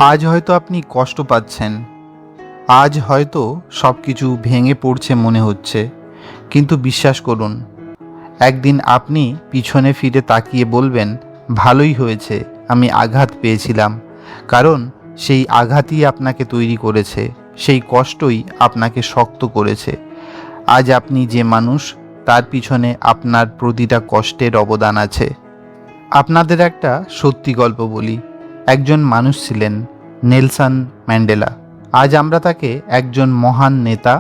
আজ হয়তো আপনি কষ্ট পাচ্ছেন, আজ হয়তো সব কিছু ভেঙে পড়ছে মনে হচ্ছে, কিন্তু বিশ্বাস করুন, একদিন আপনি পিছনে ফিরে তাকিয়ে বলবেন, ভালোই হয়েছে আমি আঘাত পেয়েছিলাম, কারণ সেই আঘাতই আপনাকে তৈরি করেছে, সেই কষ্টই আপনাকে শক্ত করেছে। আজ আপনি যে মানুষ, তার পিছনে আপনার প্রতিটা কষ্টের অবদান আছে। আপনাদের একটা সত্যি গল্প বলি। একজন মানুষ ছিলেন, নেলসন ম্যান্ডেলা। আজ আমরা তাকে একজন মহান নেতা,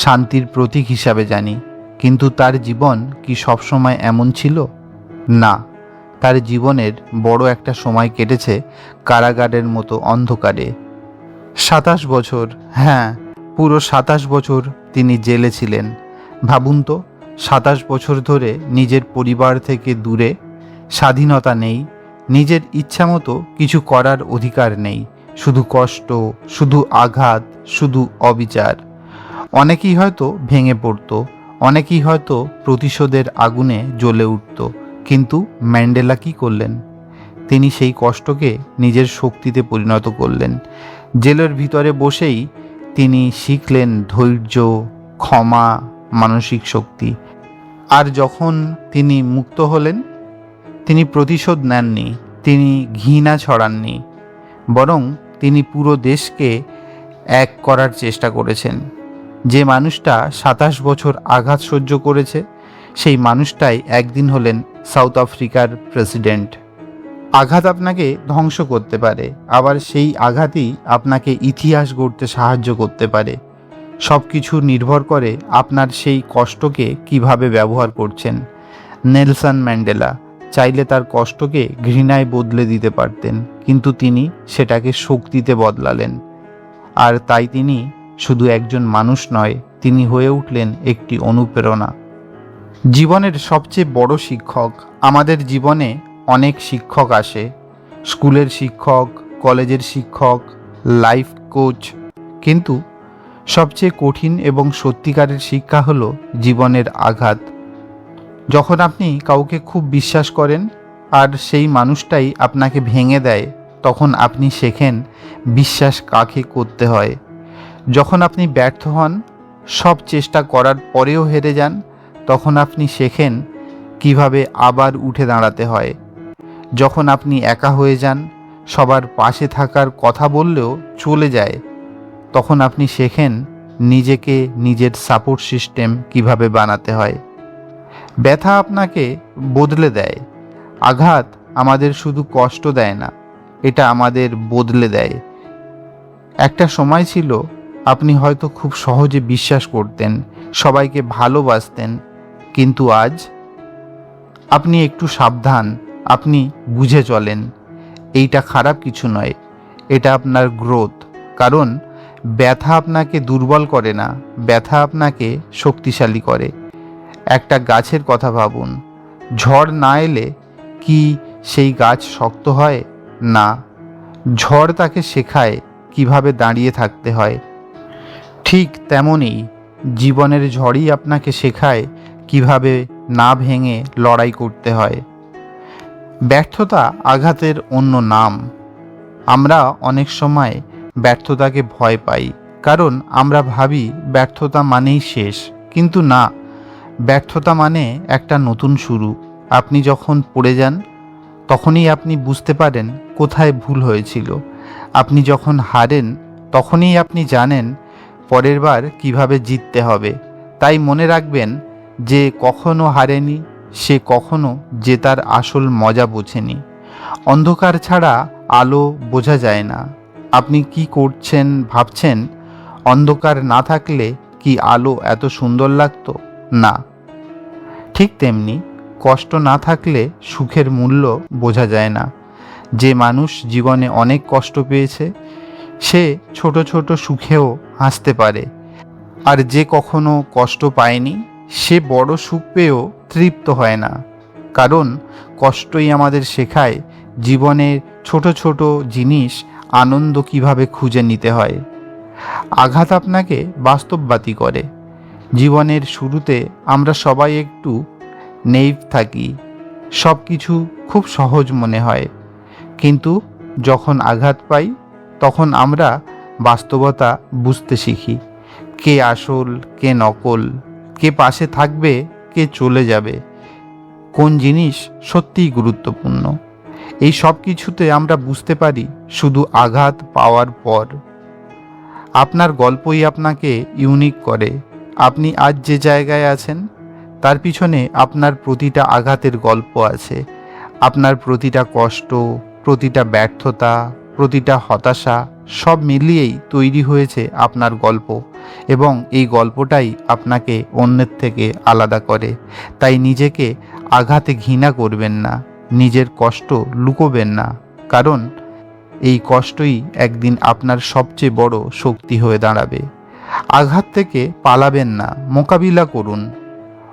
শান্তির প্রতীক হিসাবে জানি, কিন্তু তার জীবন কি সবসময় এমন ছিল? না, তার জীবনের বড় একটা সময় কেটেছে কারাগারের মতো অন্ধকারে। ২৭ বছর, হ্যাঁ, পুরো ২৭ বছর তিনি জেলে ছিলেন। ভাবুন তো, ২৭ বছর ধরে নিজের পরিবার থেকে দূরে, স্বাধীনতা নেই, নিজের ইচ্ছামতো কিছু করার অধিকার নেই, শুধু কষ্ট, শুধু আঘাত, শুধু অবিচার। অনেকেই হয়তো ভেঙে পড়ত, অনেকেই হয়তো প্রতিশোধের আগুনে জ্বলে উঠত, কিন্তু ম্যান্ডেলা কি করলেন? তিনি সেই কষ্টকে নিজের শক্তিতে পরিণত করলেন। জেলের ভিতরে বসেই তিনি শিখলেন ধৈর্য, ক্ষমা, মানসিক শক্তি। আর যখন তিনি মুক্ত হলেন, তিনি প্রতিশোধ নেননি, তিনি ঘৃণা ছড়াননি, বরং তিনি পুরো দেশকে এক করার চেষ্টা করেছেন। যে মানুষটা ২৭ বছর আঘাত সহ্য করেছে, সেই মানুষটাই একদিন হলেন সাউথ আফ্রিকার প্রেসিডেন্ট। আঘাত আপনাকে ধ্বংস করতে পারে, আবার সেই আঘাতই আপনাকে ইতিহাস গড়তে সাহায্য করতে পারে। সব কিছু নির্ভর করে আপনার সেই কষ্টকে কিভাবে ব্যবহার করছেন। নেলসন ম্যান্ডেলা চাইলে তার কষ্টকে ঘৃণায় বদলে দিতে পারতেন, কিন্তু তিনি সেটাকে শক্তিতে বদলালেন। আর তাই তিনি শুধু একজন মানুষ নয়, তিনি হয়ে উঠলেন একটি অনুপ্রেরণা। জীবনের সবচেয়ে বড় শিক্ষক। আমাদের জীবনে অনেক শিক্ষক আসে, স্কুলের শিক্ষক, কলেজের শিক্ষক, লাইফ কোচ, কিন্তু সবচেয়ে কঠিন এবং সত্যিকারের শিক্ষা হলো জীবনের আঘাত। যখন আপনি কাউকে খুব বিশ্বাস করেন আর সেই মানুষটাই আপনাকে ভেঙে দেয়, তখন আপনি শেখেন বিশ্বাস কাকে করতে হয়। যখন আপনি ব্যর্থ হন, সব চেষ্টা করার পরেও হেরে যান, তখন আপনি শেখেন কিভাবে আবার উঠে দাঁড়াতে হয়। যখন আপনি একা হয়ে যান, সবার পাশে থাকার কথা বললেও চলে যায়, তখন আপনি শেখেন নিজেকে নিজের সাপোর্ট সিস্টেম কিভাবে বানাতে হয়। ব্যথা আপনাকে বদলে দেয়, আঘাত আমাদের শুধু কষ্ট দেয় না, এটা আমাদের বদলে দেয়। একটা সময় ছিল আপনি হয়তো খুব সহজে বিশ্বাস করতেন, সবাইকে ভালোবাসতেন, কিন্তু আজ আপনি একটু সাবধান, আপনি বুঝে চলেন। এইটা খারাপ কিছু নয়, এটা আপনার গ্রোথ। কারণ ব্যথা আপনাকে দুর্বল করে না, ব্যথা আপনাকে শক্তিশালী করে। একটা গাছের কথা ভাবুন, ঝড় না এলে কি সেই গাছ শক্ত হয়? না, ঝড় তাকে শেখায় কিভাবে দাঁড়িয়ে থাকতে হয়। ঠিক তেমনই জীবনের ঝড়ই আপনাকে শেখায় কিভাবে না ভেঙে লড়াই করতে হয়। ব্যর্থতা আঘাতের অন্য নাম। আমরা অনেক সময় ব্যর্থতাকে ভয় পাই, কারণ আমরা ভাবি ব্যর্থতা মানেই শেষ, কিন্তু না, ব্যর্থতা মানে একটা নতুন শুরু। আপনি যখন পড়ে যান, তখনই আপনি বুঝতে পারেন কোথায় ভুল হয়েছিল। আপনি যখন হারেন, তখনই আপনি জানেন পরের বার কিভাবে জিততে হবে। তাই মনে রাখবেন, যে কখনো হারেনি সে কখনো জেতার আসল মজা বোঝেনি। অন্ধকার ছাড়া আলো বোঝা যায় না। আপনি কি করছেন ভাবছেন, অন্ধকার না থাকলে কি আলো এত সুন্দর লাগতো? না। ঠিক তেমনি কষ্ট না থাকলে সুখের মূল্য বোঝা যায় না। যে মানুষ জীবনে অনেক কষ্ট পেয়েছে, সে ছোট ছোট সুখেও হাসতে পারে। আর যে কখনো কষ্ট পায়নি, সে বড় সুখ পেয়েও তৃপ্ত হয় না। কারণ কষ্টই আমাদের শেখায় জীবনের ছোট ছোট জিনিস আনন্দ কিভাবে খুঁজে নিতে হয়। আঘাত আপনাকে বাস্তববাদী করে। জীবনের শুরুতে আমরা সবাই একটু নেইভ থাকি, সব কিছু খুব সহজ মনে হয়, কিন্তু যখন আঘাত পাই তখন আমরা বাস্তবতা বুঝতে শিখি। কে আসল, কে নকল, কে পাশে থাকবে, কে চলে যাবে, কোন জিনিস সত্যিই গুরুত্বপূর্ণ। এই সব কিছুতে আমরা বুঝতে পারি শুধু আঘাত পাওয়ার পর। আপনার গল্পই আপনাকে ইউনিক করে। আপনি আজ যে জায়গায় আছেন তার পিছনে আপনার প্রতিটা আঘাতের গল্প আছে। আপনার প্রতিটা কষ্ট, প্রতিটা ব্যর্থতা, প্রতিটা হতাশা সব মিলিয়েই তৈরি হয়েছে আপনার গল্প, এবং এই গল্পটাই আপনাকে অন্যের থেকে আলাদা করে। তাই নিজেকে আঘাতে ঘৃণা করবেন না, নিজের কষ্ট লুকোবেন না, কারণ এই কষ্টই একদিন আপনার সবচেয়ে বড় শক্তি হয়ে দাঁড়াবে। আঘাত থেকে পালাবেন না, মোকাবিলা করুন।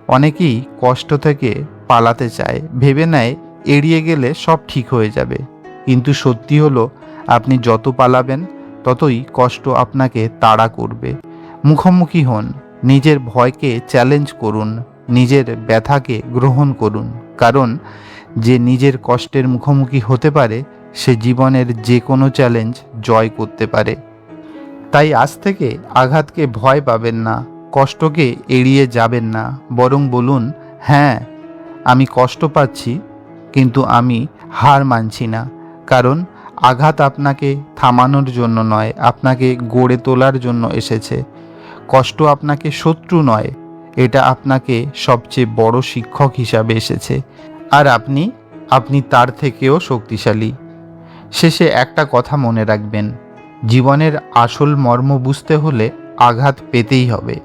অনেকেই কষ্ট থেকে পালাতে চায়, ভেবে নেয় এড়িয়ে গেলে সব ঠিক হয়ে যাবে। কিন্তু সত্যি হলো, আপনি যত পালাবেন ততই কষ্ট আপনাকে তাড়া করবে। মুখোমুখি হন, নিজের ভয়কে চ্যালেঞ্জ করুন, নিজের ব্যথাকে গ্রহণ করুন, কারণ যে নিজের কষ্টের মুখোমুখি হতে পারে সে জীবনের যে কোনো চ্যালেঞ্জ জয় করতে পারে। তাই আজ থেকে আঘাতকে ভয় পাবেন না, কষ্টকে এড়িয়ে যাবেন না, বরং বলুন, হ্যাঁ আমি কষ্ট পাচ্ছি, কিন্তু আমি হার মানছি না। কারণ আঘাত আপনাকে থামানোর জন্য নয়, আপনাকে গড়ে তোলার জন্য এসেছে। কষ্ট আপনাকে শত্রু নয়, এটা আপনাকে সবচেয়ে বড় শিক্ষক হিসাবে এসেছে। আর আপনি তার থেকেও শক্তিশালী। শেষে একটা কথা মনে রাখবেন, জীবনের আসল মর্ম বুঝতে হলে আঘাত পেতেই হবে।